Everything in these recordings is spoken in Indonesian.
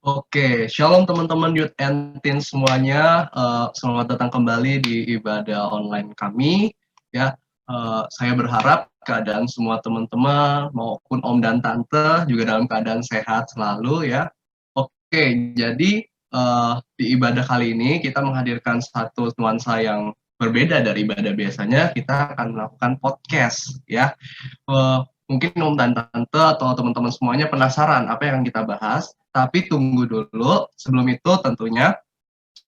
Oke, shalom teman-teman Youth and Teen semuanya, selamat datang kembali di ibadah online kami, ya. Saya berharap keadaan semua teman-teman maupun om dan tante juga dalam keadaan sehat selalu ya. Oke, jadi, di ibadah kali ini kita menghadirkan satu nuansa yang berbeda dari ibadah biasanya, kita akan melakukan podcast ya. Mungkin om dan tante atau teman-teman semuanya penasaran apa yang kita bahas, tapi tunggu dulu, sebelum itu tentunya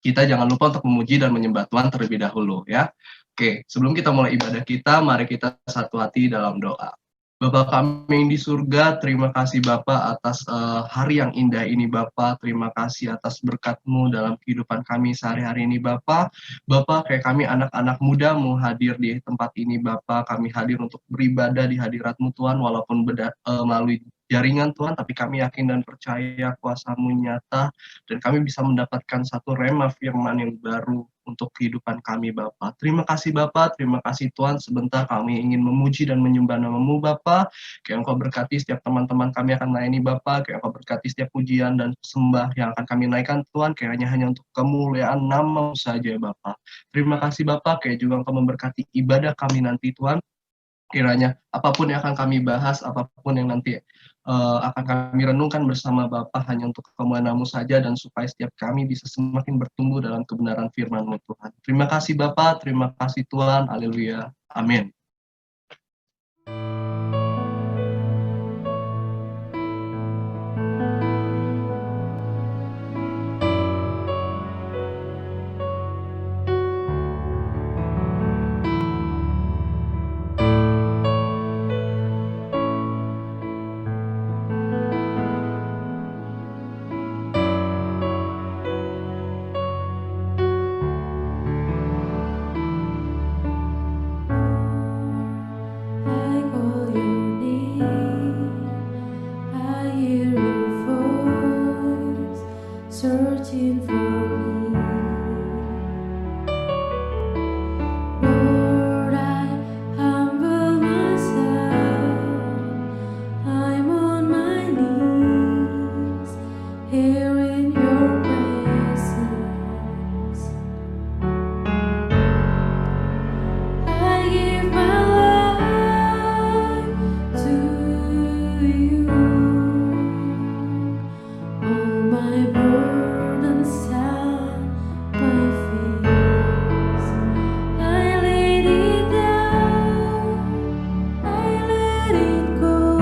kita jangan lupa untuk memuji dan menyembah Tuhan terlebih dahulu ya. Oke, sebelum kita mulai ibadah kita, mari kita satu hati dalam doa. Bapa kami yang di surga, terima kasih Bapa atas hari yang indah ini Bapa. Terima kasih atas berkat-Mu dalam kehidupan kami sehari-hari ini Bapa. Bapa, kayak kami anak-anak muda mau hadir di tempat ini Bapa. Kami hadir untuk beribadah di hadirat-Mu Tuhan, walaupun melalui jaringan Tuhan, tapi kami yakin dan percaya kuasa-Mu nyata dan kami bisa mendapatkan satu rema firman yang baru untuk kehidupan kami Bapa. Terima kasih Bapa, terima kasih Tuhan. Sebentar kami ingin memuji dan menyembah nama-Mu Bapa. Kayak Engkau berkati setiap teman-teman kami akan melayani Bapa, kayak Engkau berkati setiap pujian dan sembah yang akan kami naikkan Tuhan, kiranya hanya untuk kemuliaan nama-Mu saja Bapa. Terima kasih Bapa, kayak juga Engkau memberkati ibadah kami nanti Tuhan. Kiranya apapun yang akan kami bahas, apapun yang nanti akan kami renungkan bersama Bapa hanya untuk kemuliaan-Mu saja dan supaya setiap kami bisa semakin bertumbuh dalam kebenaran firman-Mu Tuhan. Terima kasih Bapa, terima kasih Tuhan, haleluya, amin. I call your name, I hear your voice, searching for me. Lord, I humble myself, I'm on my knees, here in your presence. I give my life to you. All my burdens at my feet. I laid it down, I let it go.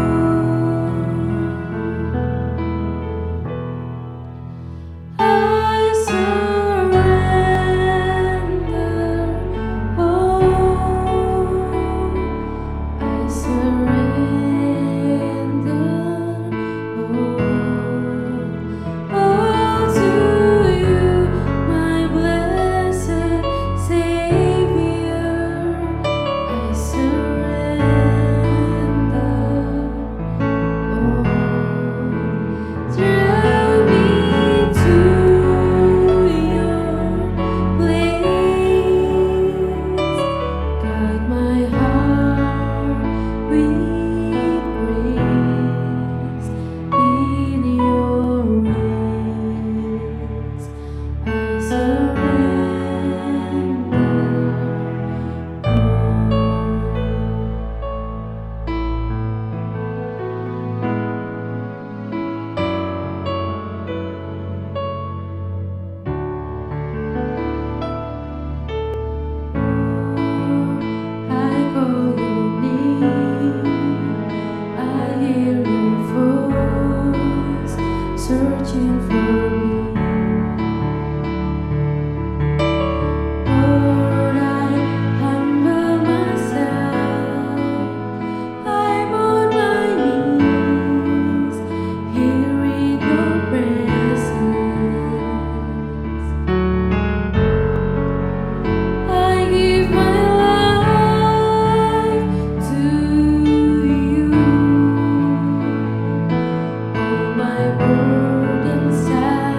I surrender all. I surrender all to you, my blessed Savior. I surrender all. Draw me to your place. Guide my heart with grace in your ways. I surrender I call your name, I hear your voice, searching for me. Lord, I humble myself, I'm on my knees, here in your presence. I give my life to you. All my burdens at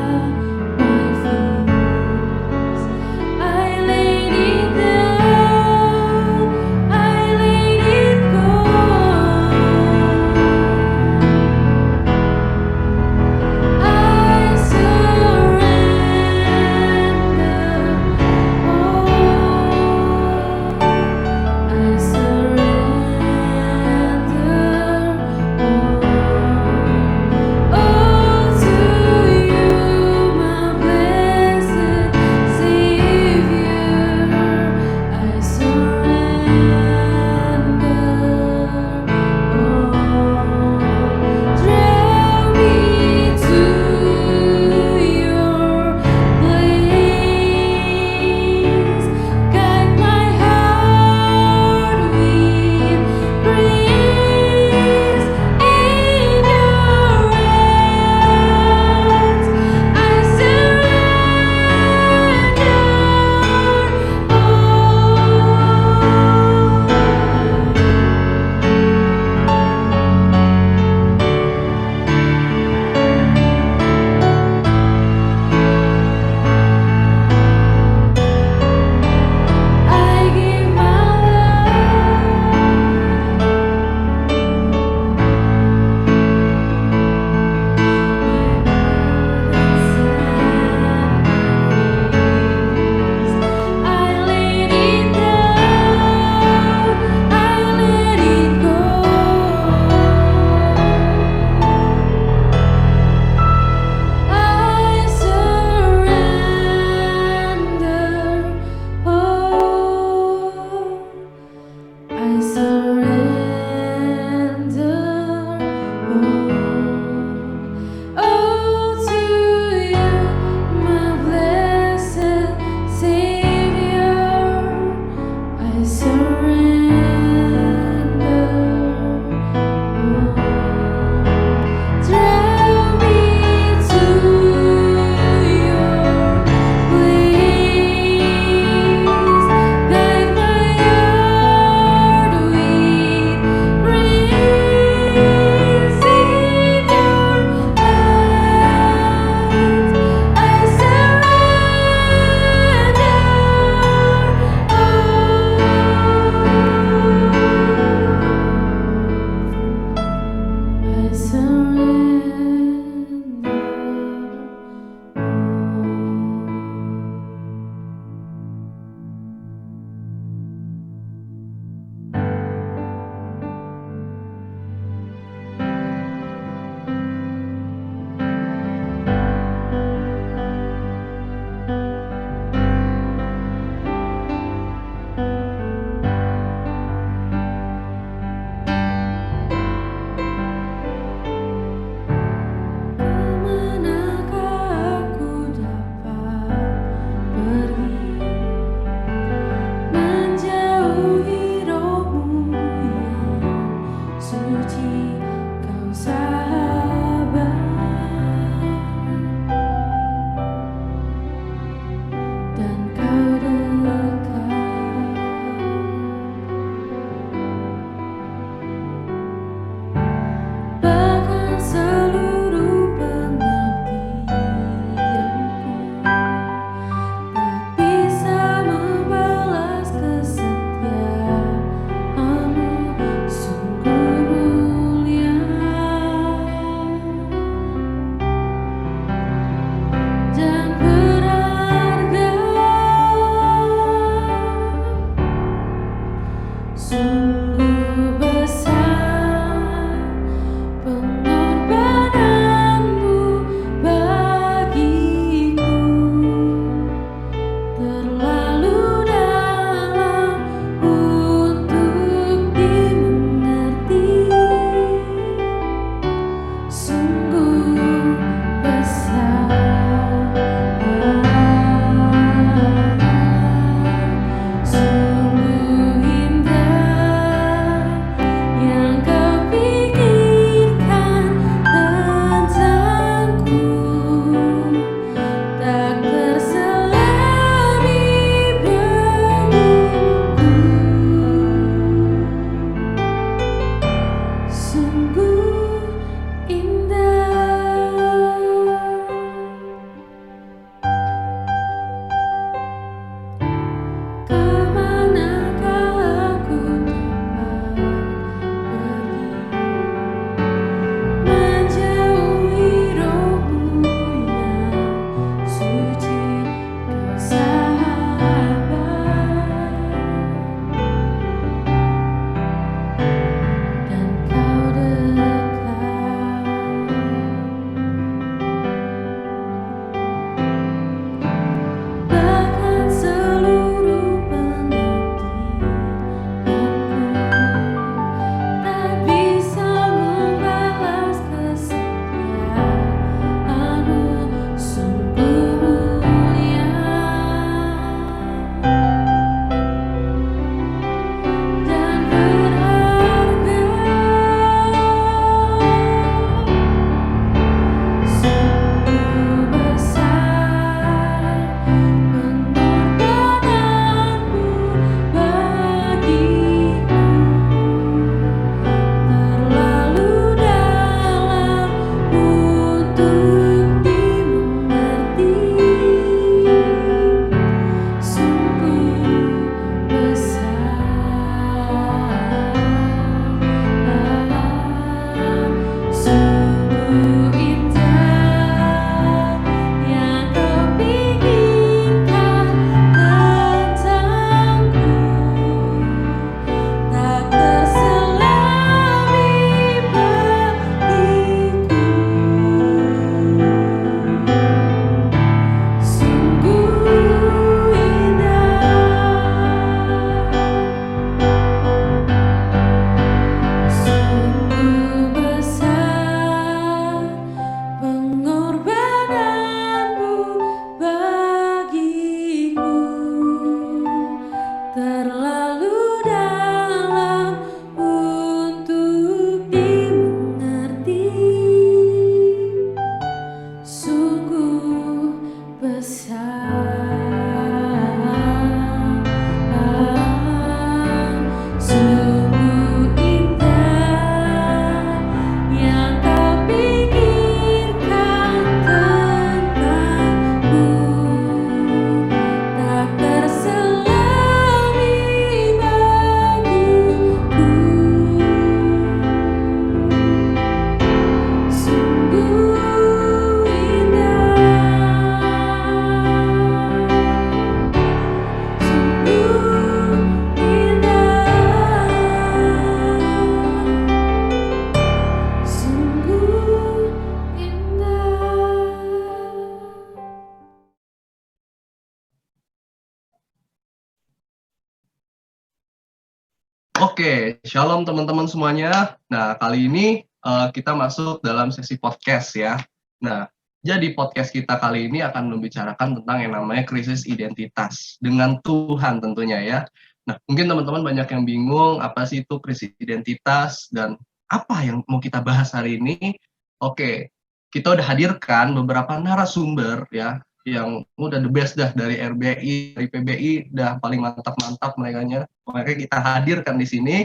Oke, shalom teman-teman semuanya. Nah, kali ini kita masuk dalam sesi podcast ya. Nah, jadi podcast kita kali ini akan membicarakan tentang yang namanya krisis identitas dengan Tuhan tentunya ya. Nah, mungkin teman-teman banyak yang bingung apa sih itu krisis identitas dan apa yang mau kita bahas hari ini. Oke, kita udah hadirkan beberapa narasumber ya yang udah the best dah dari RBI, dari PBI, udah paling mantap-mantap mereka-nya. Makanya kita hadirkan di sini.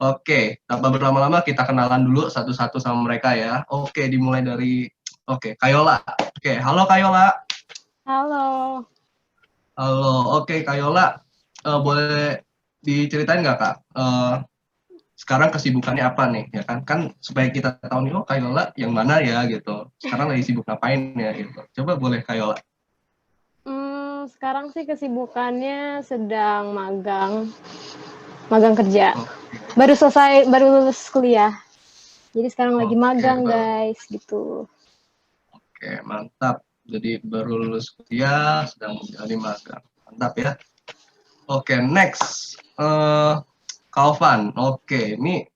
Oke, tanpa berlama-lama kita kenalan dulu satu-satu sama mereka ya. Oke, dimulai dari Kayola. Oke, halo Kayola. Halo. Halo, oke Kayola. Boleh diceritain nggak Kak? Sekarang kesibukannya apa nih ya kan? Kan supaya kita tahu nih, oh Kayola yang mana ya gitu. Sekarang lagi sibuk ngapain ya gitu. Coba boleh Kayola. Sekarang sih kesibukannya sedang magang kerja. Oh, Baru lulus kuliah. Jadi sekarang lagi Oke, magang, baru. guys, gitu. Oke, mantap. Jadi baru lulus kuliah, sedang menjalani magang. Mantap ya. Oke, next. Kalvan. Oke, ini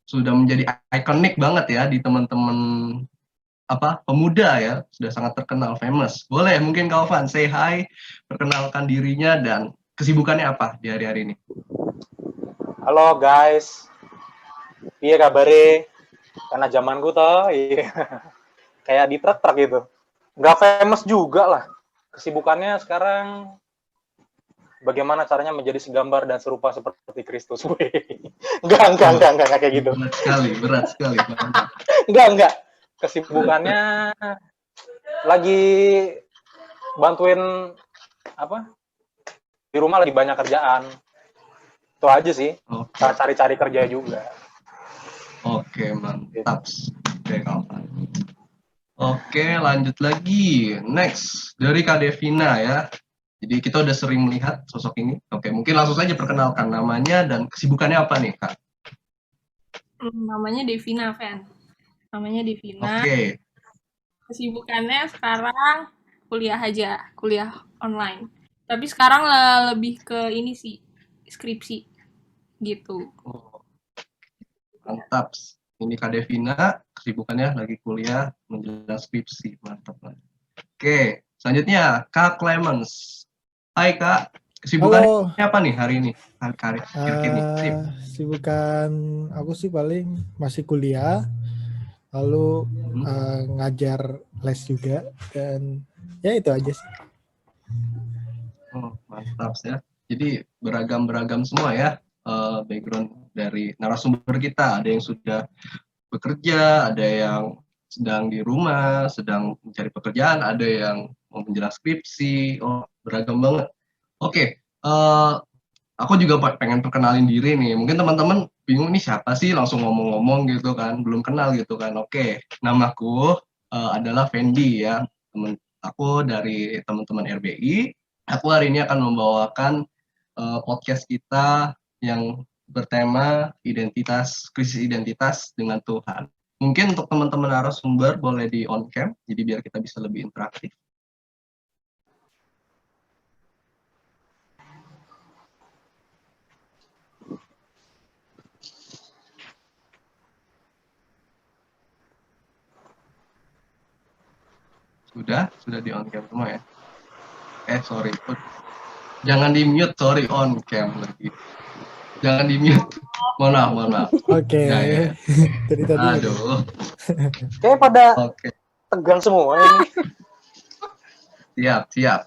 sudah menjadi ikonik banget ya di teman-teman pemuda ya, sudah sangat terkenal, famous. Boleh mungkin Kalvan say hi, perkenalkan dirinya dan kesibukannya apa di hari-hari ini. Halo guys, piye kabare? Karena zamanku toh, iya. Kayak di truk-truk gitu. Nggak famous juga lah. Kesibukannya sekarang bagaimana caranya menjadi segambar dan serupa seperti Kristus. Enggak kayak gitu. Berat sekali. Enggak. Kesibukannya lagi bantuin di rumah lagi banyak kerjaan. Itu aja sih. Cari-cari kerja juga. Oke, mantap. Oke, Kalvan. Oke, lanjut lagi. Next, dari Kak Devina ya. Jadi kita udah sering melihat sosok ini. Oke, mungkin langsung saja perkenalkan namanya dan kesibukannya apa nih, Kak? Namanya Devina, Fen. Namanya Devina. Oke. Kesibukannya sekarang kuliah aja, kuliah online. Tapi sekarang lebih ke ini sih, skripsi gitu. Oh, mantap. Ini Kak Devina, kesibukannya lagi kuliah menjelang skripsi. Mantap. Oke, selanjutnya Kak Clemens. Hai Kak, kesibukannya apa nih hari ini? Kesibukan aku sih paling masih kuliah, lalu ngajar les juga, dan ya itu aja sih. Oh, mantap ya. Jadi beragam semua ya background dari narasumber kita. Ada yang sudah bekerja, ada yang sedang di rumah, sedang mencari pekerjaan, ada yang mau menjelang skripsi. Oh, beragam banget. Oke, aku juga pengen perkenalin diri nih. Mungkin teman-teman bingung nih siapa sih langsung ngomong-ngomong gitu kan, belum kenal gitu kan. Oke, namaku adalah Fendi ya. Aku dari teman-teman RBI. Aku hari ini akan membawakan podcast kita yang bertema krisis identitas dengan Tuhan. Mungkin untuk teman-teman narasumber boleh di on cam, jadi biar kita bisa lebih interaktif. Sudah di on cam semua ya. Sorry. Jangan di mute, sorry, on cam lagi. Jangan di mute. Mohon maaf. Oke. Ya. Dari tadi. Aduh. Kayak pada tegang semua ini. Siap.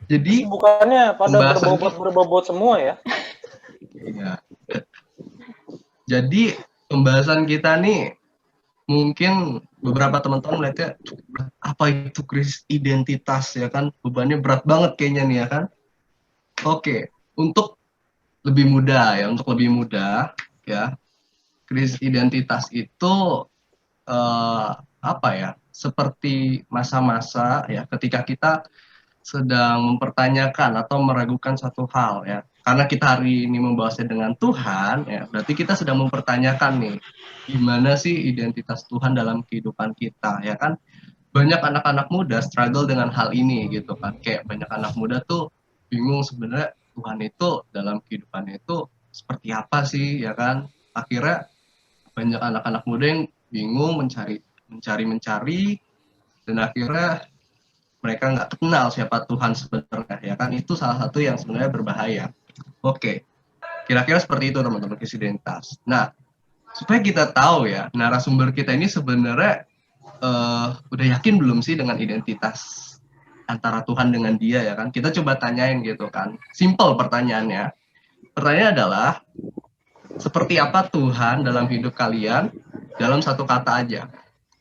Jadi bukannya pada berbobot semua ya. Iya. Jadi pembahasan kita nih mungkin beberapa teman-teman melihatnya apa itu krisis identitas ya kan, bebannya berat banget kayaknya nih ya kan. Oke, untuk lebih mudah ya, krisis identitas itu seperti masa-masa ya ketika kita sedang mempertanyakan atau meragukan satu hal ya. Karena kita hari ini membahasnya dengan Tuhan ya, berarti kita sedang mempertanyakan nih gimana sih identitas Tuhan dalam kehidupan kita ya kan. Banyak anak-anak muda struggle dengan hal ini gitu kan. Kayak banyak anak muda tuh bingung sebenarnya Tuhan itu dalam kehidupannya itu seperti apa sih, ya kan? Akhirnya banyak anak-anak muda yang bingung mencari, dan akhirnya mereka nggak kenal siapa Tuhan sebenarnya, ya kan? Itu salah satu yang sebenarnya berbahaya. Oke, kira-kira seperti itu teman-teman identitas. Nah, supaya kita tahu ya, narasumber kita ini sebenarnya udah yakin belum sih dengan identitas antara Tuhan dengan dia, ya kan? Kita coba tanyain gitu kan. Simple pertanyaannya. Pertanyaannya adalah, seperti apa Tuhan dalam hidup kalian dalam satu kata aja?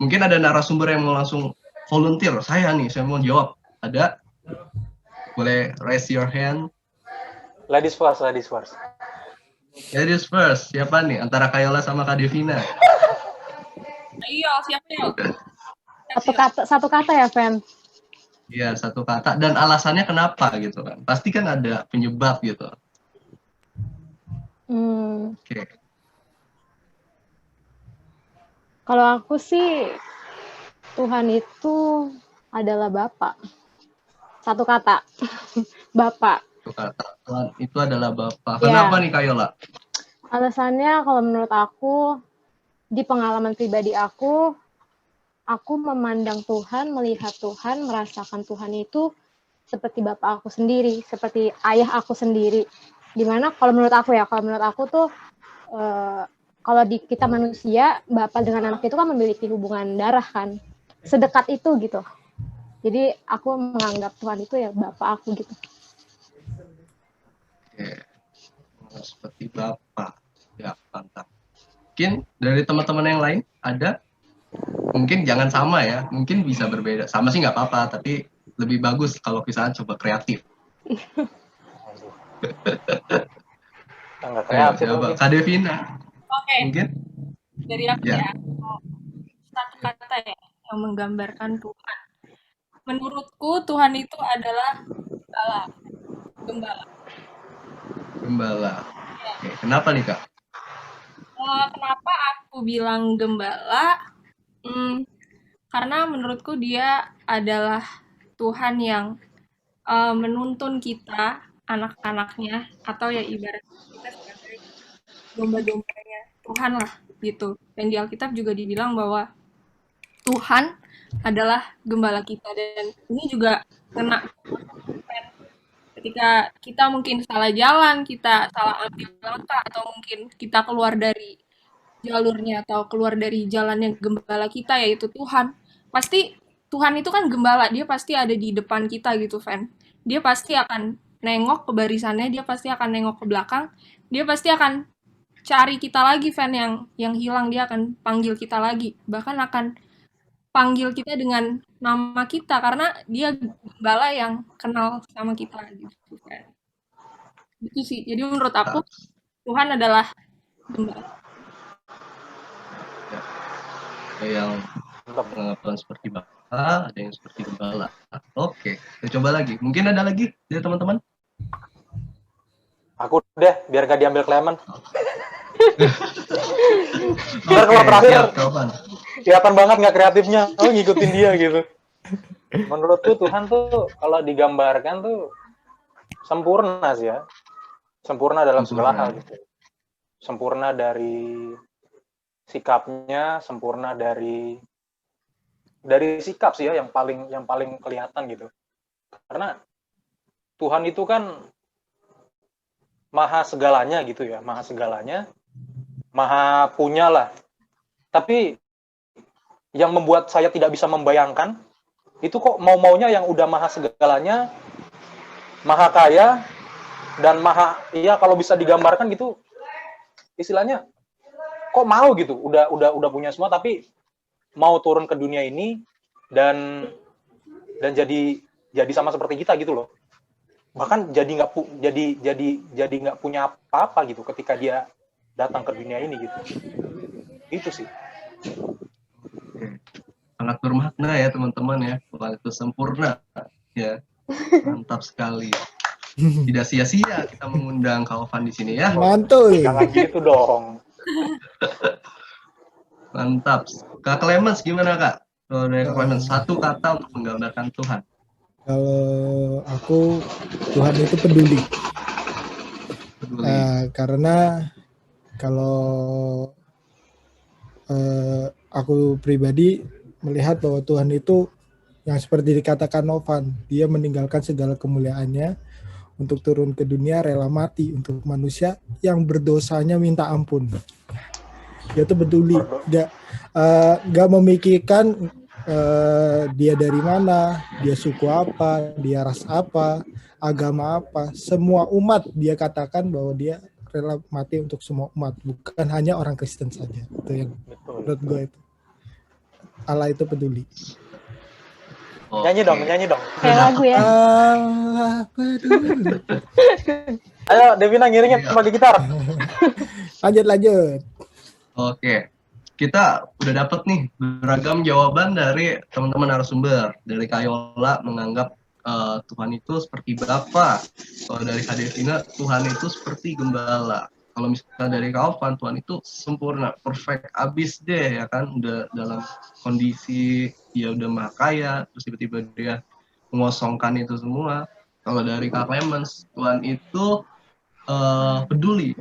Mungkin ada narasumber yang mau langsung volunteer. Saya mau jawab. Ada? Boleh raise your hand. Ladies first, ladies first. Ladies first. Siapa nih? Antara Kayola sama Kak Devina. Ayo, siapa ya? Satu kata ya, Fen? Iya, satu kata. Dan alasannya kenapa gitu kan? Pasti kan ada penyebab gitu. Oke. Kalau aku sih, Tuhan itu adalah Bapa. Satu kata, Bapa. Satu kata. Tuhan itu adalah Bapa. Ya. Kenapa nih Kayola? Alasannya kalau menurut aku, di pengalaman pribadi aku memandang Tuhan, melihat Tuhan, merasakan Tuhan itu seperti Bapak aku sendiri, seperti ayah aku sendiri. Dimana kalau menurut aku tuh kalau di kita manusia, bapak dengan anak itu kan memiliki hubungan darah kan, sedekat itu gitu. Jadi aku menganggap Tuhan itu ya bapak aku gitu. Oke. Seperti Bapak. Ya, mantap. Mungkin dari teman-teman yang lain ada? Mungkin jangan sama ya, mungkin bisa berbeda. Sama sih nggak apa-apa, tapi lebih bagus kalau misalnya coba kreatif. Nggak kreatif. Coba Kak Devina. Oke, Mungkin? dari aku Ya. ya. Satu kata ya yang menggambarkan Tuhan. Menurutku Tuhan itu adalah gembala. Gembala. Oke, kenapa nih Kak? Kenapa aku bilang gembala? Karena menurutku dia adalah Tuhan yang menuntun kita, anak-anaknya, atau ya ibarat kita sebagai domba-dombanya Tuhan lah gitu. Dan di Alkitab juga dibilang bahwa Tuhan adalah gembala kita, dan ini juga kena ketika kita mungkin salah jalan, kita salah ambil langkah, atau mungkin kita keluar dari jalurnya atau keluar dari jalannya gembala kita, yaitu Tuhan. Pasti Tuhan itu kan gembala, dia pasti ada di depan kita gitu, Fen. Dia pasti akan nengok ke barisannya, dia pasti akan nengok ke belakang, dia pasti akan cari kita lagi, Fen, yang hilang, dia akan panggil kita lagi. Bahkan akan panggil kita dengan nama kita, karena dia gembala yang kenal sama kita gitu, Fen. Itu sih. Jadi menurut aku Tuhan adalah gembala. Ada yang mengatakan seperti Bapak, ada yang seperti gembala. Oke, kita coba lagi. Mungkin ada lagi dari teman-teman? Aku deh, biar gak diambil Clement. Biar kalau terakhir, kelihatan banget nggak kreatifnya. Oh, ngikutin dia gitu. Menurutku Tuhan tuh kalau digambarkan tuh sempurna sih ya. Sempurna dalam segala hal gitu. Sempurna dari sikapnya, sempurna dari sikap sih ya, yang paling kelihatan gitu. Karena Tuhan itu kan maha segalanya gitu ya, maha segalanya, maha punya lah. Tapi yang membuat saya tidak bisa membayangkan itu kok mau-maunya yang udah maha segalanya, maha kaya, dan maha, iya kalau bisa digambarkan gitu, istilahnya kok mau gitu, udah punya semua tapi mau turun ke dunia ini dan jadi sama seperti kita gitu loh. Bahkan jadi nggak punya apa-apa gitu ketika dia datang ke dunia ini gitu. Itu sih. Sangat bermakna ya teman-teman ya. Tuhan itu sempurna ya. Mantap sekali. Tidak sia-sia kita mengundang Kak Ovan di sini ya. Mantul. Jangan gitu dong. Mantap. Kak Clemens gimana Kak? Kalau dari Kak Clemens, satu kata untuk menggambarkan Tuhan. Kalau aku, Tuhan itu peduli. peduli. Karena kalau aku pribadi melihat bahwa Tuhan itu yang seperti dikatakan Novan, dia meninggalkan segala kemuliaannya untuk turun ke dunia, rela mati untuk manusia yang berdosanya minta ampun. Dia tuh peduli, gak memikirkan dia dari mana, dia suku apa, dia ras apa, agama apa. Semua umat dia katakan bahwa dia rela mati untuk semua umat, bukan hanya orang Kristen saja. Itu yang menurut gue itu. Allah itu peduli. Nyanyi dong. Kayak lagu ya. Allah peduli. Ayo, Devina ngiringin pakai gitar. Lanjut. Oke, kita udah dapet nih beragam jawaban dari teman-teman narasumber. Dari Kayola menganggap Tuhan itu seperti Bapa. Kalau dari Kak Devina, Tuhan itu seperti Gembala. Kalau misalnya dari Kaovan, Tuhan itu sempurna, perfect, abis deh ya kan. Udah dalam kondisi dia udah maha kaya, terus tiba-tiba dia mengosongkan itu semua. Kalau dari Kak Clemens, Tuhan itu peduli.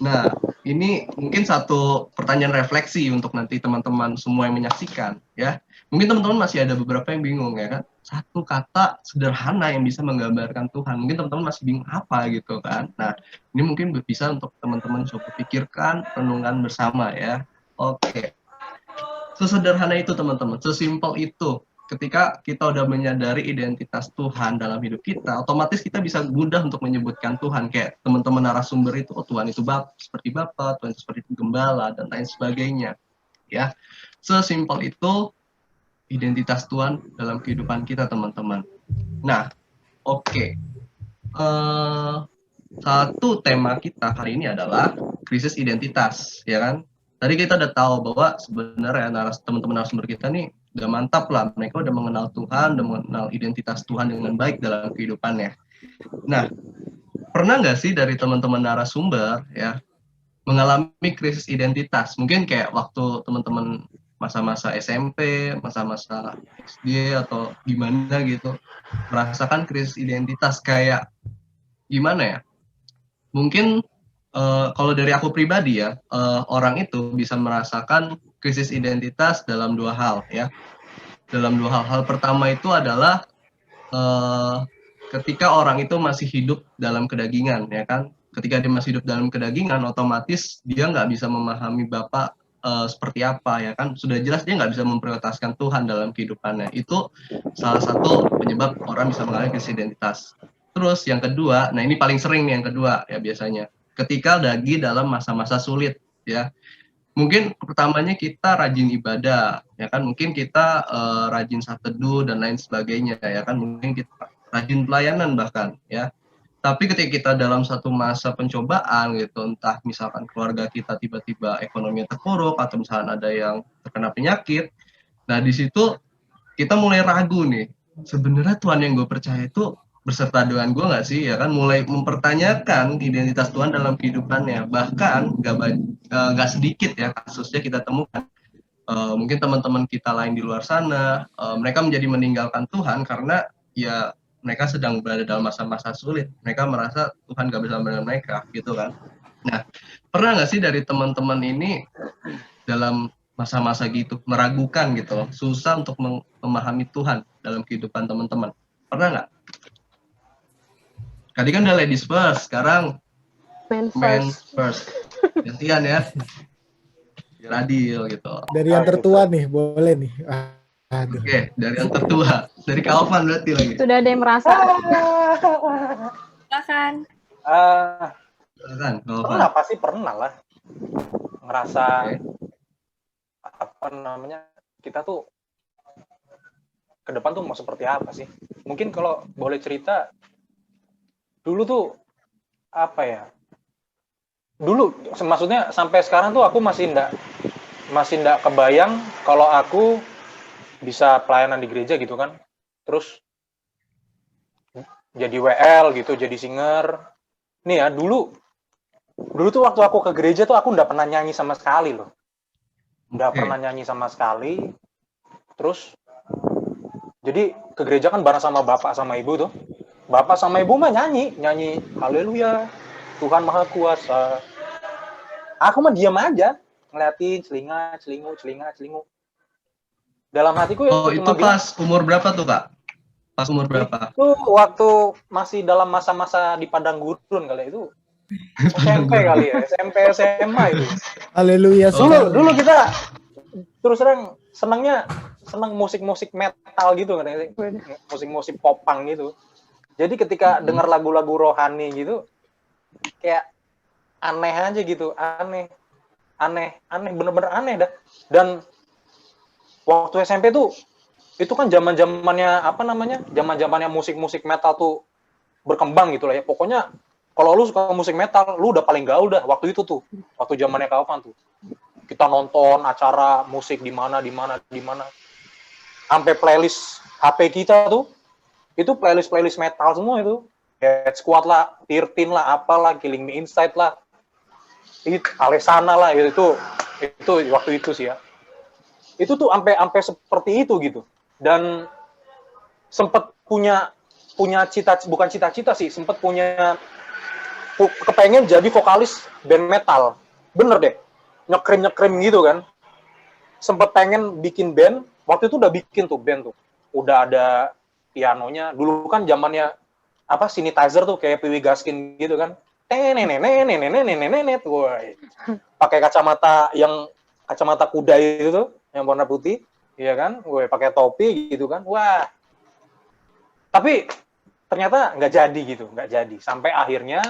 Nah, ini mungkin satu pertanyaan refleksi untuk nanti teman-teman semua yang menyaksikan, ya. Mungkin teman-teman masih ada beberapa yang bingung, ya kan? Satu kata sederhana yang bisa menggambarkan Tuhan. Mungkin teman-teman masih bingung apa gitu kan. Nah, ini mungkin bisa untuk teman-teman coba pikirkan, renungan bersama ya. Oke. Sesederhana itu teman-teman, sesimpel itu. Ketika kita udah menyadari identitas Tuhan dalam hidup kita, otomatis kita bisa mudah untuk menyebutkan Tuhan. Kayak teman-teman narasumber itu, oh Tuhan itu seperti Bapa, Tuhan itu seperti Gembala, dan lain sebagainya. Ya, sesimpel itu identitas Tuhan dalam kehidupan kita, teman-teman. Nah, oke. Satu tema kita hari ini adalah krisis identitas, ya kan? Tadi kita udah tahu bahwa sebenarnya teman-teman narasumber kita nih udah mantap lah, mereka udah mengenal Tuhan, udah mengenal identitas Tuhan dengan baik dalam kehidupannya. Nah, pernah nggak sih dari teman-teman narasumber ya mengalami krisis identitas? Mungkin kayak waktu teman-teman masa-masa SMP, masa-masa SD atau gimana gitu, merasakan krisis identitas kayak gimana ya? Mungkin kalau dari aku pribadi ya, orang itu bisa merasakan krisis identitas dalam dua hal ya. Dalam dua hal. Hal pertama itu adalah ketika orang itu masih hidup dalam kedagingan ya kan. Ketika dia masih hidup dalam kedagingan, otomatis dia nggak bisa memahami Bapa seperti apa ya kan. Sudah jelas dia nggak bisa memprioritaskan Tuhan dalam kehidupannya. Itu salah satu penyebab orang bisa mengalami krisis identitas. Terus yang kedua, nah ini paling sering nih yang kedua ya biasanya. Ketika lagi dalam masa-masa sulit ya. Mungkin pertamanya kita rajin ibadah ya kan, mungkin kita rajin saat teduh dan lain sebagainya ya kan, mungkin kita rajin pelayanan bahkan ya. Tapi ketika kita dalam satu masa pencobaan gitu, entah misalkan keluarga kita tiba-tiba ekonomi terpuruk atau misalkan ada yang terkena penyakit, nah di situ kita mulai ragu nih, sebenarnya Tuhan yang gue percaya itu berserta dengan gue nggak sih ya kan, mulai mempertanyakan identitas Tuhan dalam kehidupannya. Bahkan nggak sedikit ya kasusnya kita temukan, mungkin teman-teman kita lain di luar sana mereka menjadi meninggalkan Tuhan karena ya mereka sedang berada dalam masa-masa sulit, mereka merasa Tuhan nggak bersama dengan mereka gitu kan. Nah, pernah nggak sih dari teman-teman ini dalam masa-masa gitu meragukan gitu loh, susah untuk memahami Tuhan dalam kehidupan teman-teman? Pernah nggak? Tadi kan udah ladies first, sekarang men first. Gantian ya. Biar adil gitu. Dari yang tertua nih, boleh nih. Aduh. Oke, dari yang tertua. Dari Kaovan berarti lagi. Sudah ada yang merasa. Silakan. Silakan, Kaovan. Pernah, pasti pernah lah. Ngerasa, apa namanya, kita tuh ke depan tuh mau seperti apa sih? Mungkin kalau boleh cerita, dulu tuh apa ya? Dulu maksudnya sampai sekarang tuh aku masih ndak kebayang kalau aku bisa pelayanan di gereja gitu kan. Terus jadi WL gitu, jadi singer. Nih ya, dulu tuh waktu aku ke gereja tuh aku ndak pernah nyanyi sama sekali loh. Ndak pernah nyanyi sama sekali. Terus jadi ke gereja kan bareng sama bapak sama ibu tuh. Bapak sama ibu mah nyanyi haleluya, Tuhan Maha Kuasa. Aku mah diam aja, ngeliatin celingu. Dalam hatiku Oh, ya itu cuma bilang, pas umur berapa tuh, Kak? Pas umur berapa? itu waktu masih dalam masa-masa di padang gurun kali itu. Padang SMP gurun. kali ya, SMP SMA itu. Haleluya Oh. sekali. Dulu kita terus terang senang musik-musik metal gitu kan, musik-musik popang gitu. Jadi ketika dengar lagu-lagu rohani gitu, kayak aneh aja gitu, aneh, bener-bener aneh dah. Dan waktu SMP tuh, itu kan zaman-zamannya zaman-zamannya musik-musik metal tuh berkembang gitu lah ya. Pokoknya kalau lu suka musik metal, lu udah paling gaul dah waktu itu tuh, waktu zamannya Kaufan tuh. Kita nonton acara musik di mana, sampai playlist HP kita tuh, itu playlist metal semua itu. Head Squad lah, 13 lah, apalah, Killing Me Inside lah, Alesana lah, itu waktu itu sih ya. Itu tuh sampai seperti itu gitu. Dan sempat punya bukan cita-cita sih, sempat punya kepengen jadi vokalis band metal. Bener deh. Nyekrim gitu kan. Sempat pengen bikin band, waktu itu udah bikin tuh band tuh. Udah ada pianonya. Dulu kan zamannya synthesizer tuh kayak Piwi Gaskin gitu kan. Pakai kacamata kuda itu tuh yang warna putih, iya kan? Gue pakai topi gitu kan. Wah. Tapi ternyata nggak jadi. Sampai akhirnya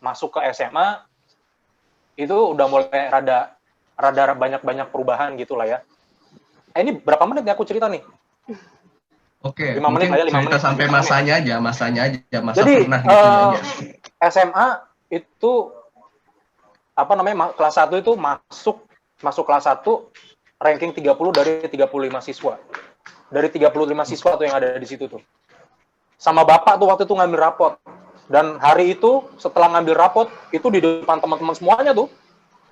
masuk ke SMA itu udah mulai rada banyak perubahan gitulah ya. Ini berapa menit ya aku cerita nih? Oke, 5 menit mungkin lah ya, 5 cerita menit. sampai masanya aja, masa Jadi, pernah gitunya aja. SMA itu kelas 1 itu masuk kelas 1 ranking 30 dari 35 siswa. Dari 35 siswa tuh yang ada di situ tuh. Sama bapak tuh waktu itu ngambil rapot. Dan hari itu setelah ngambil rapot, itu di depan teman-teman semuanya tuh,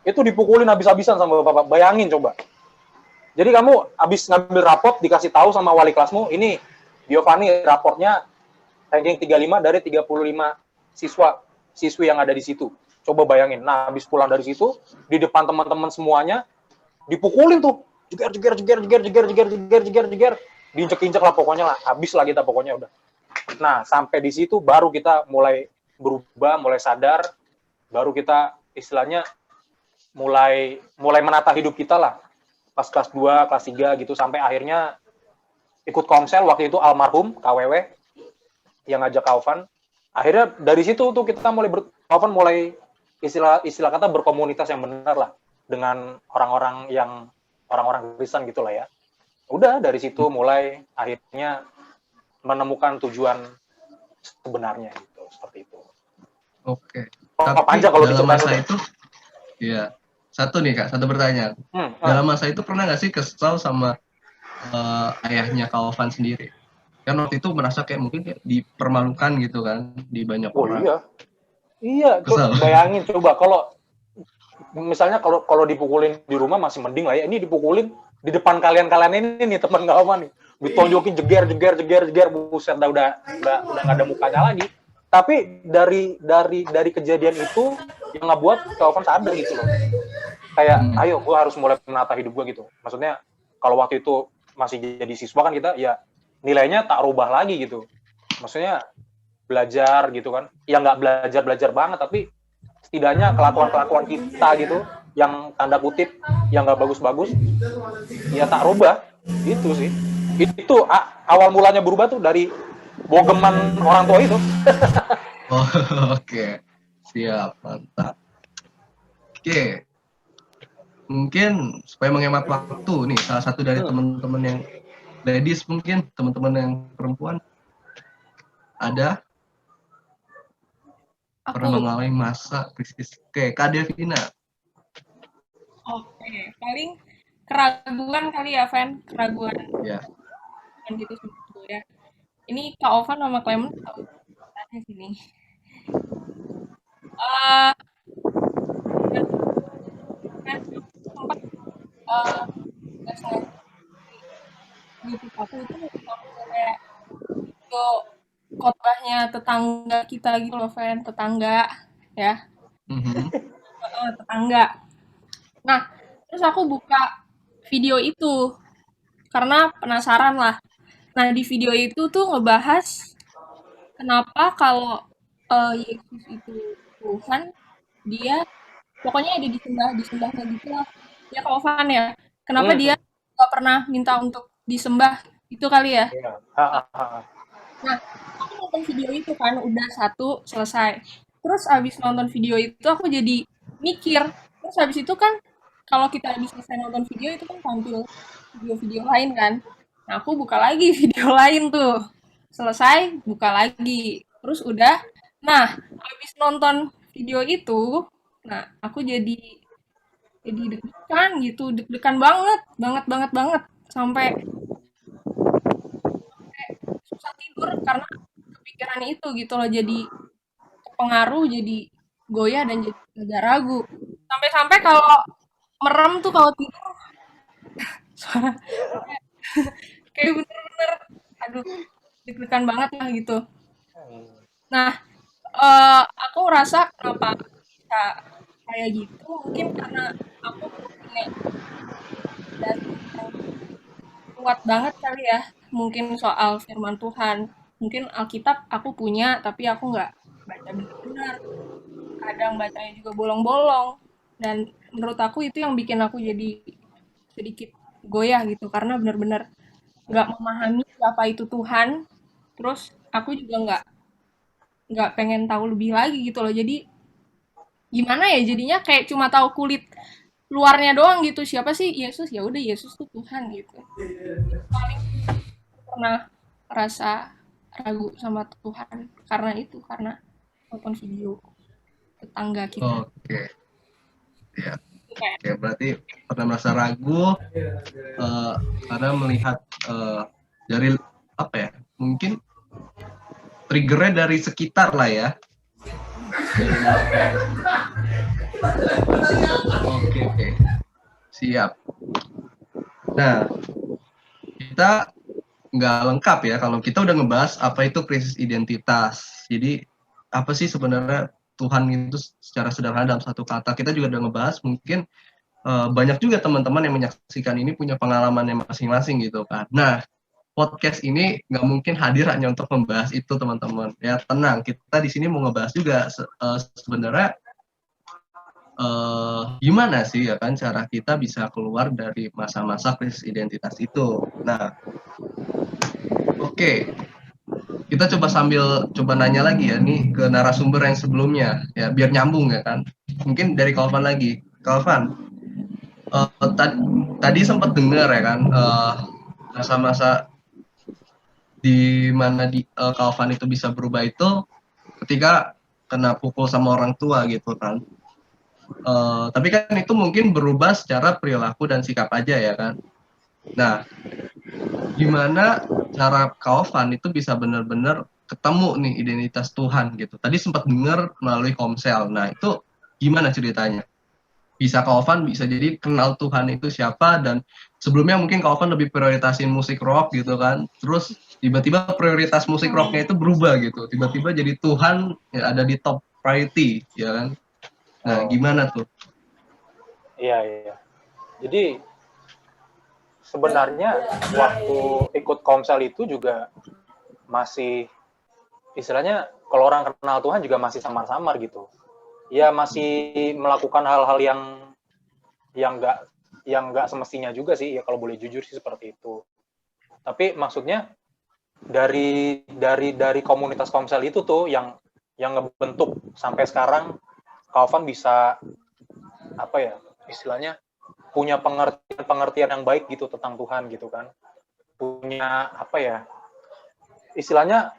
itu dipukulin habis-habisan sama bapak. Bayangin coba. Jadi kamu habis ngambil rapot, dikasih tahu sama wali kelasmu, ini Giovanni raportnya ranking 35 dari 35 siswi yang ada di situ. Coba bayangin. Nah, habis pulang dari situ, di depan teman-teman semuanya, dipukulin tuh. Jeger. Diinjek-injek lah pokoknya lah. Habis lah kita pokoknya udah. Nah, sampai di situ baru kita mulai berubah, mulai sadar, baru kita istilahnya mulai menata hidup kita lah. Pas kelas 2, kelas 3 gitu, sampai akhirnya ikut komsel waktu itu almarhum KWW yang ngajak Kaufan. Akhirnya dari situ tuh kita Kaufan mulai istilah kata berkomunitas yang benar lah dengan orang-orang Kristen gitu lah ya. Udah dari situ mulai akhirnya menemukan tujuan sebenarnya gitu, seperti itu. Oke. Tapi Tapi kalau dalam masa udah. itu, ya satu nih Kak, satu pertanyaan. Dalam masa itu pernah nggak sih kesal sama ayahnya Kaufan sendiri? Kan waktu itu merasa kayak mungkin kayak dipermalukan gitu kan di banyak orang. Iya, bayangin coba kalau misalnya kalau dipukulin di rumah masih mending lah ya. Ini dipukulin di depan kalian ini nih teman Kaufan nih. Ditonjokin jeger, buset udah nggak ada mukanya lagi. Tapi dari kejadian itu yang ngebuat Kaufan sadar gitu loh. Kayak ayo gue harus mulai menata hidup gue gitu. Maksudnya kalau waktu itu masih jadi siswa kan kita ya nilainya tak rubah lagi gitu. Maksudnya belajar gitu kan. Ya nggak belajar banget tapi setidaknya kelakuan kita gitu yang tanda kutip yang nggak bagus-bagus ya tak rubah gitu sih. Itu awal mulanya berubah tuh dari bogeman orang tua itu. Oh, oke. Siap, mantap. Oke. Mungkin supaya menghemat waktu nih, salah satu dari teman-teman yang ladies mungkin, teman-teman yang perempuan ada pernah mengalami masa krisis. Oke, Kak Devina. Oke, paling keraguan kali ya, Van, keraguan. Ya. Gitu ya. Ini Kak Ovan sama Clement tahu ceritanya sini. Kan sempat YouTube aku itu kayak video khotbahnya tetangga kita gitu loh, Van, tetangga. ya, Mhm. tetangga. Nah, terus aku buka video itu karena penasaran lah. Nah, di video itu tuh ngebahas kenapa kalau Yesus itu Tuhan, dia pokoknya ada disembahnya gitu lah. Ya kalau Van ya, kenapa dia Hmm. nggak pernah minta untuk disembah itu kali ya? Iya. Ha, ha, ha. Nah, aku nonton video itu kan udah satu selesai. Terus abis nonton video itu aku jadi mikir. Terus habis itu kan kalau kita habis selesai nonton video itu kan tampil video-video lain kan. Nah, aku buka lagi video lain tuh. Selesai, buka lagi. Terus udah. Nah, habis nonton video itu, nah aku jadi deg-degan gitu, deg-degan banget, banget sampai susah tidur karena kepikiran itu gitu loh, jadi kepengaruh, jadi goyah dan jadi agak ragu. Sampai-sampai kalau merem tuh kalau tidur suara kayak bener-bener aduh deg-degan banget lah gitu. Nah, aku ngerasa kenapa bisa kayak gitu mungkin karena aku belum punya dasar yang kuat banget kali ya, mungkin soal firman Tuhan. Mungkin Alkitab aku punya tapi aku nggak baca benar-benar, kadang bacanya juga bolong-bolong, dan menurut aku itu yang bikin aku jadi sedikit goyah gitu karena benar-benar nggak memahami apa itu Tuhan. Terus aku juga nggak pengen tahu lebih lagi gitu loh, jadi gimana ya, jadinya kayak cuma tahu kulit luarnya doang gitu, siapa sih Yesus, ya udah Yesus tuh Tuhan gitu. Paling pernah rasa ragu sama Tuhan karena itu, karena nonton video tetangga kita. Oke, ya. Kayak Oke, berarti pernah merasa ragu karena melihat dari apa ya? Mungkin triggernya dari sekitar lah ya. Oke. Siap. Nah, kita nggak lengkap ya kalau kita udah ngebahas apa itu krisis identitas. Jadi apa sih sebenarnya Tuhan itu secara sederhana dalam satu kata. Kita juga udah ngebahas mungkin banyak juga teman-teman yang menyaksikan ini punya pengalamannya masing-masing gitu kan. Nah, podcast ini nggak mungkin hadir hanya untuk membahas itu teman-teman. Ya tenang, kita di sini mau ngebahas juga sebenarnya gimana sih ya kan cara kita bisa keluar dari masa-masa krisis identitas itu. Nah, oke, kita coba nanya lagi ya nih ke narasumber yang sebelumnya ya biar nyambung ya kan. Mungkin dari Kalvan lagi. Kalvan, tadi sempat dengar ya kan masa-masa di mana Kalvan itu bisa berubah itu ketika kena pukul sama orang tua gitu kan. Tapi kan itu mungkin berubah secara perilaku dan sikap aja ya kan. Nah, gimana cara Kalvan itu bisa benar-benar ketemu nih identitas Tuhan gitu. Tadi sempat dengar melalui Komsel. Nah, itu gimana ceritanya? Bisa Kalvan bisa jadi kenal Tuhan itu siapa, dan sebelumnya mungkin Kalvan lebih prioritasin musik rock gitu kan. Terus tiba-tiba prioritas musik rocknya itu berubah gitu. Tiba-tiba jadi Tuhan ya, ada di top priority ya kan. Nah, gimana tuh? Iya. Jadi sebenarnya waktu ikut Komsel itu juga masih istilahnya kalau orang kenal Tuhan juga masih samar-samar gitu. Ya masih melakukan hal-hal yang nggak semestinya juga sih ya, kalau boleh jujur sih seperti itu. Tapi maksudnya dari komunitas Komsel itu tuh yang ngebentuk sampai sekarang Kalvan bisa apa ya istilahnya punya pengertian yang baik gitu tentang Tuhan gitu kan, punya apa ya istilahnya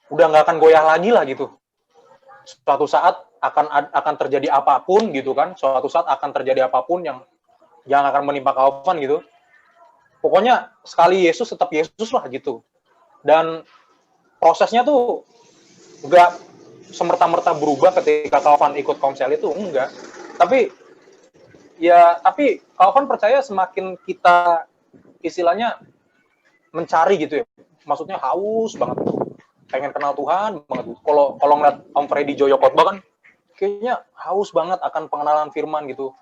udah nggak akan goyah lagi lah gitu. Suatu saat akan terjadi apapun gitu kan, suatu saat akan terjadi apapun yang akan menimpa Kalvan gitu. Pokoknya sekali Yesus tetap Yesus lah gitu. Dan prosesnya tuh nggak semerta-merta berubah ketika Kalvan ikut Komsel itu, enggak. Tapi Kalvan percaya semakin kita istilahnya mencari gitu ya, maksudnya haus banget tuh, pengen kenal Tuhan banget. Kalau ngeliat Om Freddy Joyo khotbah kan, kayaknya haus banget akan pengenalan firman gitu.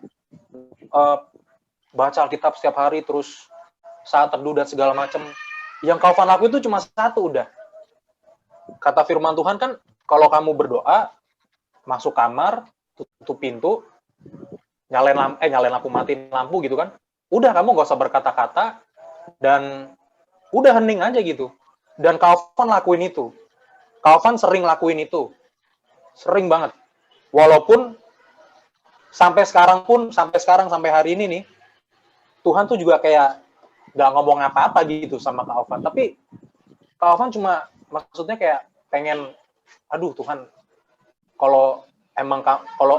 Baca Alkitab setiap hari, terus saat teduh dan segala macam. Yang Kaufan lakuin itu cuma satu udah. Kata firman Tuhan kan, kalau kamu berdoa, masuk kamar, tutup pintu, nyalain lampu, matiin lampu gitu kan. Udah, kamu gak usah berkata-kata, dan udah hening aja gitu. Dan Kaufan lakuin itu. Kaufan sering lakuin itu. Sering banget. Walaupun sampai sampai hari ini nih, Tuhan tuh juga kayak gak ngomong apa-apa gitu sama Kak Ovan. Tapi Kak Ovan cuma maksudnya kayak pengen, aduh Tuhan, kalau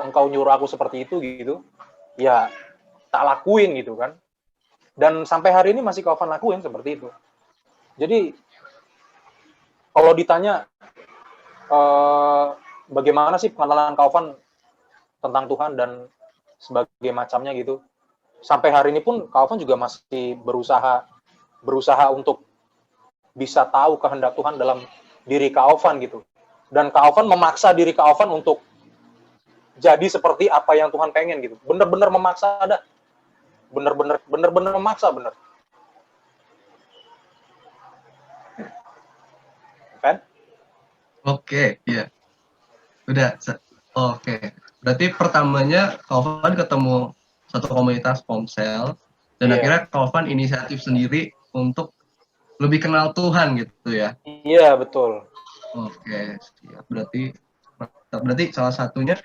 engkau nyuruh aku seperti itu gitu, ya tak lakuin gitu kan. Dan sampai hari ini masih Kak Ovan lakuin seperti itu. Jadi kalau ditanya bagaimana sih pengenalan Kak Ovan tentang Tuhan dan sebagai macamnya gitu, sampai hari ini pun Kak Ovan juga masih berusaha untuk bisa tahu kehendak Tuhan dalam diri Kak Ovan gitu. Dan Kak Ovan memaksa diri Kak Ovan untuk jadi seperti apa yang Tuhan pengen gitu. Bener-bener memaksa ada. Bener-bener memaksa bener. Kan? Oke, iya. Udah. Oke. Berarti pertamanya Kaufan ketemu satu komunitas Komsel, dan Iya. akhirnya Kaufan inisiatif sendiri untuk lebih kenal Tuhan gitu ya. Iya, betul. Oke, siap. Berarti salah satunya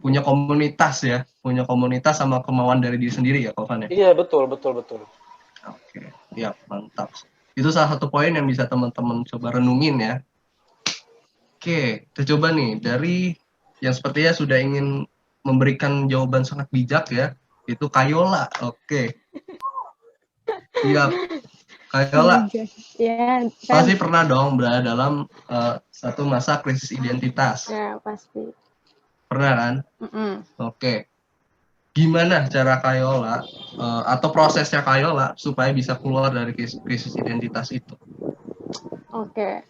punya komunitas ya, punya komunitas sama kemauan dari diri sendiri ya, Kaufan ya. Iya, betul. Oke, ya mantap. Itu salah satu poin yang bisa teman-teman coba renungin ya. Oke, kita coba nih dari yang sepertinya sudah ingin memberikan jawaban sangat bijak ya, itu Kayola. Oke. Siap. Kayola, Ya, pasti pernah dong berada dalam satu masa krisis identitas. ya pasti. Pernah kan? Mm-mm. Oke. Gimana cara Kayola atau prosesnya Kayola supaya bisa keluar dari krisis identitas itu? Oke.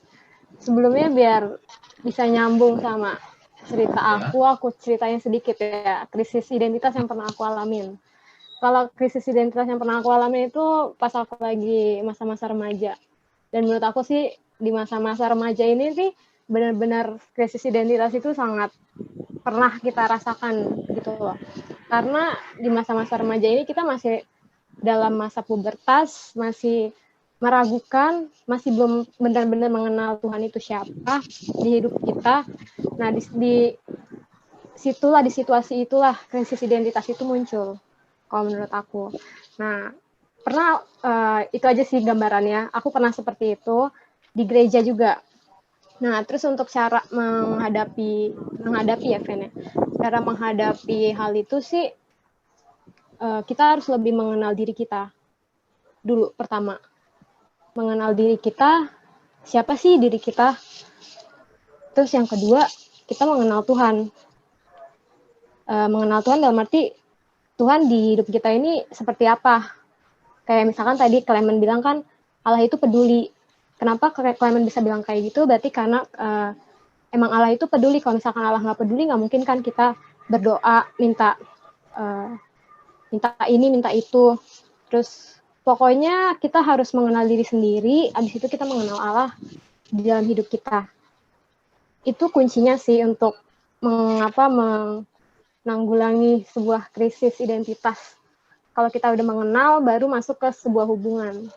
Sebelumnya biar bisa nyambung sama cerita Ya. aku ceritain sedikit ya, krisis identitas yang pernah aku alamin. Kalau krisis identitas yang pernah aku alamin itu pas aku lagi masa-masa remaja. Dan menurut aku sih di masa-masa remaja ini sih benar-benar krisis identitas itu sangat pernah kita rasakan gitu loh. Karena di masa-masa remaja ini kita masih dalam masa pubertas, masih meragukan, masih belum benar-benar mengenal Tuhan itu siapa di hidup kita. Nah, di situasi itulah krisis identitas itu muncul, kalau menurut aku. Nah, pernah itu aja sih gambarannya. Aku pernah seperti itu di gereja juga. Nah, terus untuk cara menghadapi ya, Fen ya. Cara menghadapi hal itu sih kita harus lebih mengenal diri kita dulu pertama. Mengenal diri kita, siapa sih diri kita? Terus yang kedua, kita mengenal Tuhan. Mengenal Tuhan dalam arti Tuhan di hidup kita ini seperti apa? Kayak misalkan tadi Clement bilang kan Allah itu peduli. Kenapa Clement bisa bilang kayak gitu? Berarti karena emang Allah itu peduli. Kalau misalkan Allah nggak peduli, nggak mungkin kan kita berdoa minta ini, minta itu. Terus pokoknya kita harus mengenal diri sendiri. Abis itu kita mengenal Allah di dalam hidup kita. Itu kuncinya sih untuk menanggulangi sebuah krisis identitas. Kalau kita udah mengenal, baru masuk ke sebuah hubungan.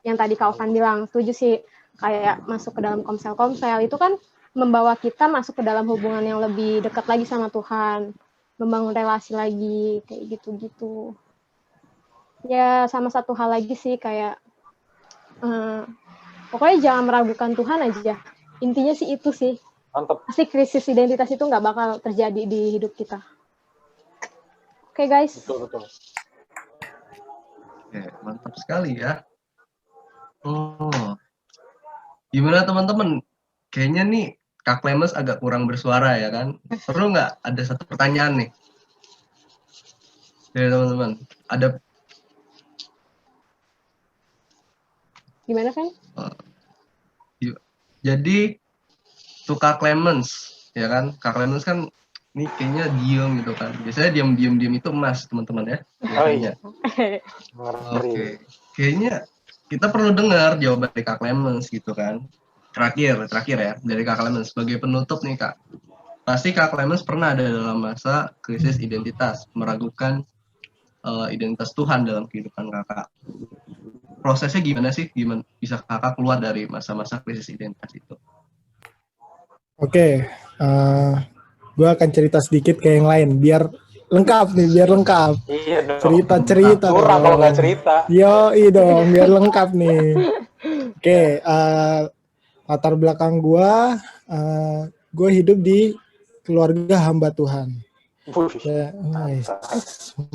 Yang tadi Kak Ovan bilang, setuju sih, kayak masuk ke dalam komsel-komsel, itu kan membawa kita masuk ke dalam hubungan yang lebih dekat lagi sama Tuhan, membangun relasi lagi, kayak gitu-gitu. Ya, sama satu hal lagi sih, kayak pokoknya jangan meragukan Tuhan aja. Intinya sih itu sih. Mantap. Pasti krisis identitas itu nggak bakal terjadi di hidup kita. Oke, guys. Betul. Oke, mantap sekali ya. Gimana teman-teman? Kayaknya nih Kak Clemens agak kurang bersuara ya kan? Perlu nggak ada satu pertanyaan nih dari teman-teman? Ada? Gimana kan? Jadi tuh Kak Clemens, ya kan? Kak Clemens kan ini kayaknya diem gitu kan. Biasanya diam itu emas, teman-teman ya. Oh iya, Biasanya. Oke. ngeri. Kayaknya kita perlu dengar jawaban dari Kak Clemens gitu kan. Terakhir ya, dari Kak Clemens sebagai penutup nih Kak. Pasti Kak Clemens pernah ada dalam masa krisis identitas, meragukan identitas Tuhan dalam kehidupan Kakak. Prosesnya gimana sih? Gimana bisa Kakak keluar dari masa-masa krisis identitas itu? Oke, gue akan cerita sedikit ke yang lain biar lengkap nih, biar lengkap. Iya dong. Cerita Curang kalau nggak cerita. Yo, dong, biar lengkap nih. Oke, latar belakang gue hidup di keluarga hamba Tuhan. Ya,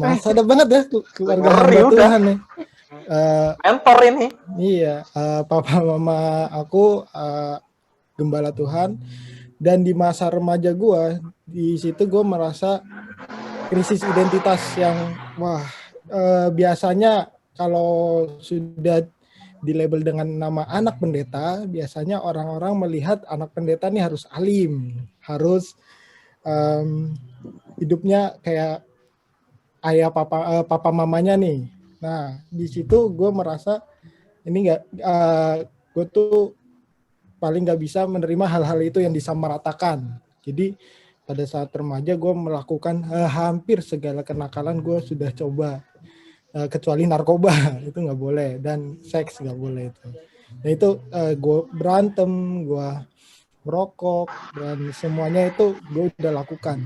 masa ada banget ya keluarga hamba Tuhan nih. Mentor ini. Iya, papa mama aku gembala Tuhan, dan di masa remaja gue di situ gue merasa krisis identitas yang biasanya kalau sudah dilabel dengan nama anak pendeta, biasanya orang-orang melihat anak pendeta ini harus alim, harus hidupnya kayak ayah papa mamanya nih. Nah, di situ gue merasa ini gue tuh paling nggak bisa menerima hal-hal itu yang disamaratakan. Jadi pada saat remaja gue melakukan hampir segala kenakalan gue sudah coba, kecuali narkoba itu nggak boleh, dan seks nggak boleh itu. Nah itu gue berantem, gue merokok, dan semuanya itu gue udah lakukan.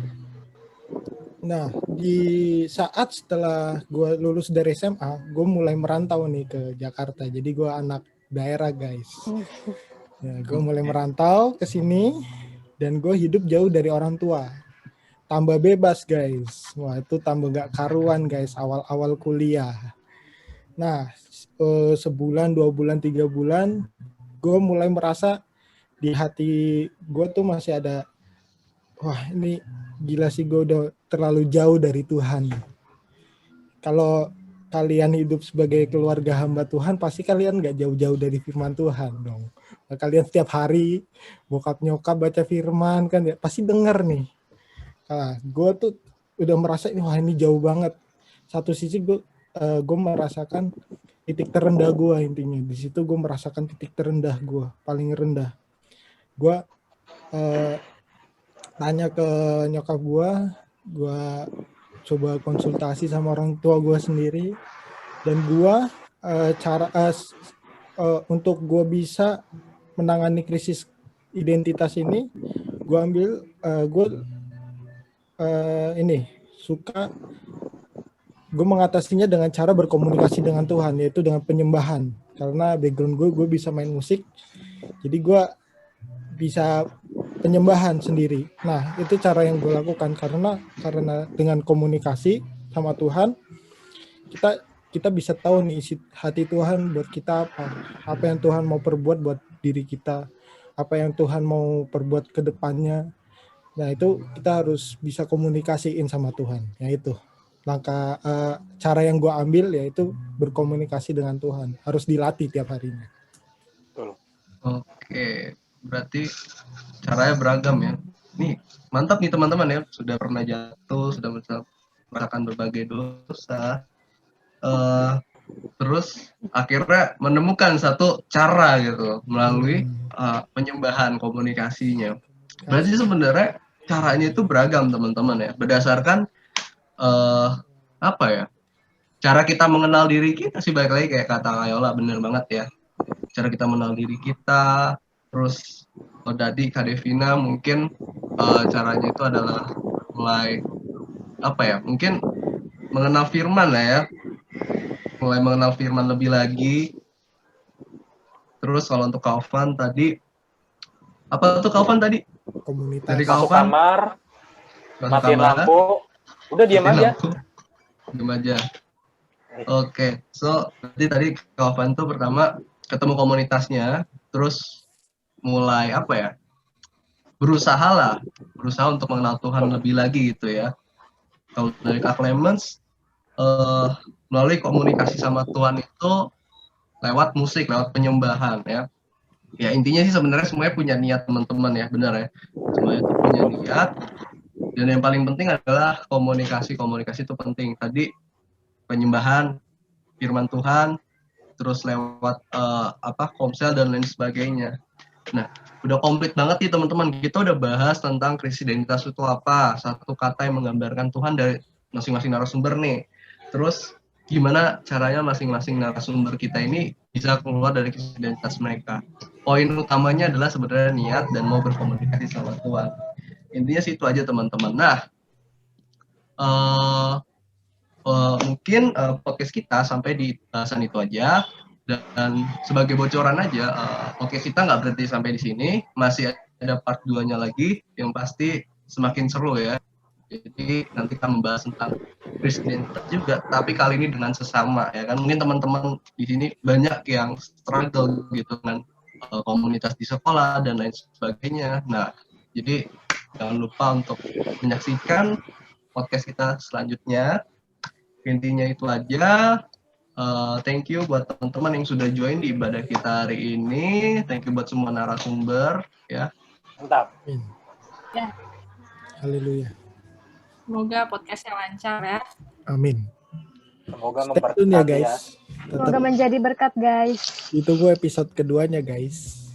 Nah, di saat setelah gue lulus dari SMA, gue mulai merantau nih ke Jakarta. Jadi gue anak daerah, guys. Ya, gue mulai merantau ke sini, dan gue hidup jauh dari orang tua. Tambah bebas, guys. Wah, itu tambah gak karuan, guys, awal-awal kuliah. Nah, sebulan, 2 bulan, 3 bulan, gue mulai merasa di hati gue tuh masih ada, wah ini gila sih, gue udah terlalu jauh dari Tuhan. Kalau kalian hidup sebagai keluarga hamba Tuhan, pasti kalian gak jauh-jauh dari firman Tuhan dong. Kalian setiap hari bokap nyokap baca firman kan ya, pasti denger nih. Nah, gue tuh udah merasa wah ini jauh banget. Satu sisi gue merasakan titik terendah gue, intinya di situ gue merasakan titik terendah gue, paling rendah. Gue tanya ke nyokap gue coba konsultasi sama orang tua gue sendiri, dan gue untuk gue bisa menangani krisis identitas ini, gue ambil gue mengatasinya dengan cara berkomunikasi dengan Tuhan, yaitu dengan penyembahan. Karena background gue bisa main musik, jadi gue bisa penyembahan sendiri. Nah, itu cara yang gue lakukan karena dengan komunikasi sama Tuhan, kita bisa tahu nih isi hati Tuhan buat kita apa yang Tuhan mau perbuat buat diri kita, apa yang Tuhan mau perbuat ke depannya. Nah, itu kita harus bisa komunikasiin sama Tuhan. Ya itu langkah cara yang gue ambil, yaitu berkomunikasi dengan Tuhan. Harus dilatih tiap harinya. Oke, berarti caranya beragam ya. Nih, mantap nih teman-teman ya, sudah pernah jatuh, sudah merasakan berbagai dosa, terus akhirnya menemukan satu cara gitu melalui penyembahan, komunikasinya. Berarti sebenarnya caranya itu beragam teman-teman ya, berdasarkan cara kita mengenal diri kita sih, balik lagi kayak kata Ayola, bener banget ya. Cara kita mengenal diri kita, terus tadi Kak Devina mungkin caranya itu adalah mulai mungkin mengenal firman lah ya, mulai mengenal firman lebih lagi. Terus kalau untuk Kaufan tadi, apa tuh Kaufan tadi? Komunitas. Dari Masuk Kaufan, kamar, matiin lampu, udah diam aja. Diam aja. Oke, so tadi Kaufan tuh pertama ketemu komunitasnya, terus mulai berusaha untuk mengenal Tuhan lebih lagi gitu ya. Kalau dari Kak Clemens, melalui komunikasi sama Tuhan itu lewat musik, lewat penyembahan ya. Ya intinya sih sebenarnya semuanya punya niat teman-teman ya, benar ya. Semuanya itu punya niat. Dan yang paling penting adalah komunikasi. Komunikasi itu penting. Tadi penyembahan, firman Tuhan, terus lewat komsel dan lain sebagainya. Nah, udah komplit banget nih teman-teman. Kita udah bahas tentang krisis identitas itu apa. Satu kata yang menggambarkan Tuhan dari masing-masing narasumber nih. Terus gimana caranya masing-masing narasumber kita ini bisa keluar dari krisis identitas mereka. Poin utamanya adalah sebenarnya niat dan mau berkomunikasi sama Tuhan. Intinya sih itu aja teman-teman. Nah, mungkin podcast kita sampai di bahasan itu aja. Dan sebagai bocoran aja, podcast kita nggak berhenti sampai di sini. Masih ada part 2-nya lagi yang pasti semakin seru ya. Jadi nanti kita membahas tentang krisis juga, tapi kali ini dengan sesama ya kan. Mungkin teman-teman di sini banyak yang struggle gitu dengan komunitas di sekolah dan lain sebagainya. Nah, jadi jangan lupa untuk menyaksikan podcast kita selanjutnya. Intinya itu aja. Thank you buat teman-teman yang sudah join di ibadah kita hari ini. Thank you buat semua narasumber ya. Mantap. Amin. Ya. Haleluya. Semoga podcastnya lancar ya. Amin. Semoga Stay tune ya memberkati ya. guys. Semoga menjadi berkat, guys. Ditunggu episode keduanya guys.